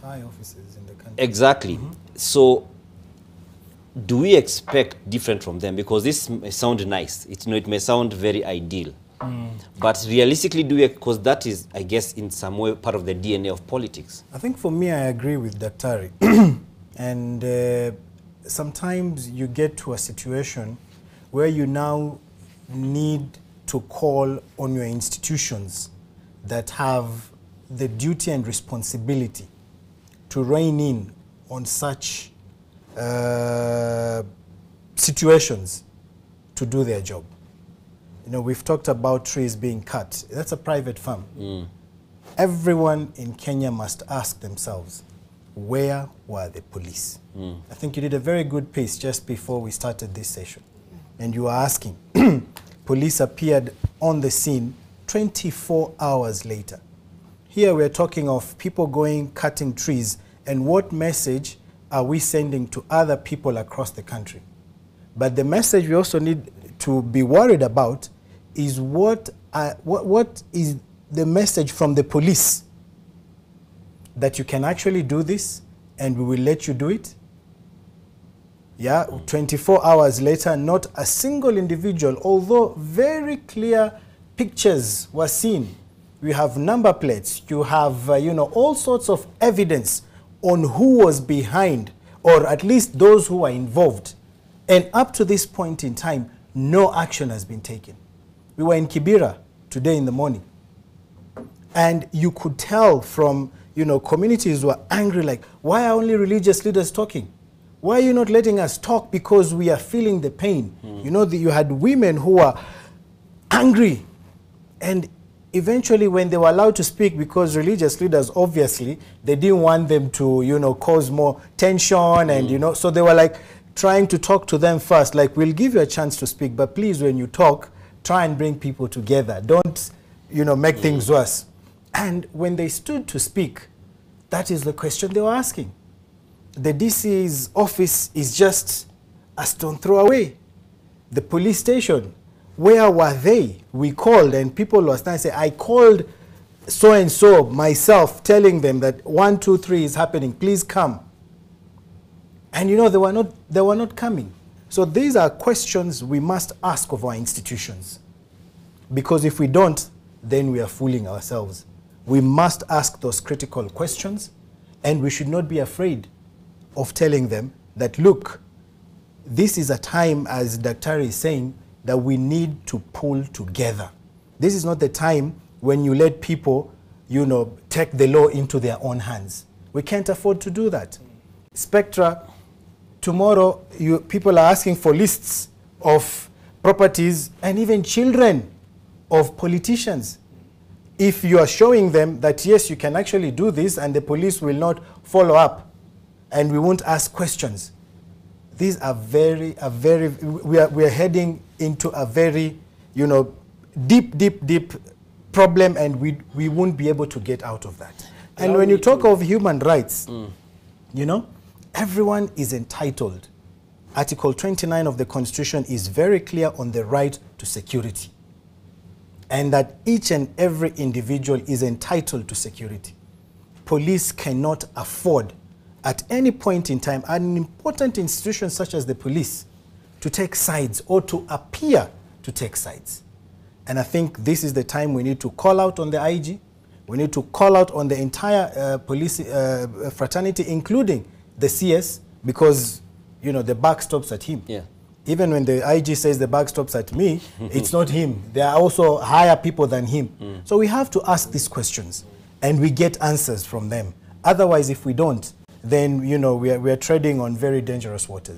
high offices in the country. Exactly. So do we expect different from them? Because this may sound nice. It may sound very ideal. But realistically, do we, because that is, I guess, in some way part of the DNA of politics. I think for me, I agree with Daktari. And sometimes you get to a situation where you now need to call on your institutions that have the duty and responsibility to rein in on such situations to do their job. You know, we've talked about trees being cut. That's a private farm. Everyone in Kenya must ask themselves, where were the police? I think you did a very good piece just before we started this session. And you were asking, police appeared on the scene 24 hours later. Here we're talking of people going cutting trees, and what message are we sending to other people across the country? But the message we also need to be worried about is what is the message from the police, that you can actually do this and we will let you do it? Yeah, 24 hours later, not a single individual, although very clear pictures were seen. We have number plates, you have you know, all sorts of evidence on who was behind, or at least those who were involved. And up to this point in time, no action has been taken. We were in Kibera today in the morning, and you could tell from, you know, communities were angry, like, why are only religious leaders talking? Why are you not letting us talk, because we are feeling the pain? You know, you had women who were angry, and eventually when they were allowed to speak, because religious leaders, obviously, they didn't want them to, you know, cause more tension, and, you know, so they were like trying to talk to them first, like, we'll give you a chance to speak, but please, when you talk, try and bring people together. Don't, you know, make things worse. And when they stood to speak, that is the question they were asking. The DC's office is just a stone throw away. The police station, where were they? We called, and people were starting to say, I called so-and-so myself, telling them that 1, 2, 3 is happening, please come. And you know, they were not coming. So these are questions we must ask of our institutions. Because if we don't, then we are fooling ourselves. We must ask those critical questions, and we should not be afraid of telling them that, look, this is a time, as Daktari is saying, that we need to pull together. This is not the time when you let people, you know, take the law into their own hands. We can't afford to do that. Spectra, tomorrow people are asking for lists of properties and even children of politicians. If you are showing them that, yes, you can actually do this, and the police will not follow up, and we won't ask questions. These are we are heading into a very, you know, deep problem, and we won't be able to get out of that. And when you talk of human rights, you know, everyone is entitled. Article 29 of the Constitution is very clear on the right to security, and that each and every individual is entitled to security. Police cannot afford at any point in time an important institution such as the police to take sides or to appear to take sides. And I think this is the time we need to call out on the IG. We need to call out on the entire police fraternity, including the CS, because, you know, the buck stops at him. Yeah. Even when the IG says the buck stops at me, it's not him. There are also higher people than him. So we have to ask these questions, and we get answers from them. Otherwise, if we don't, then, you know, we are treading on very dangerous waters.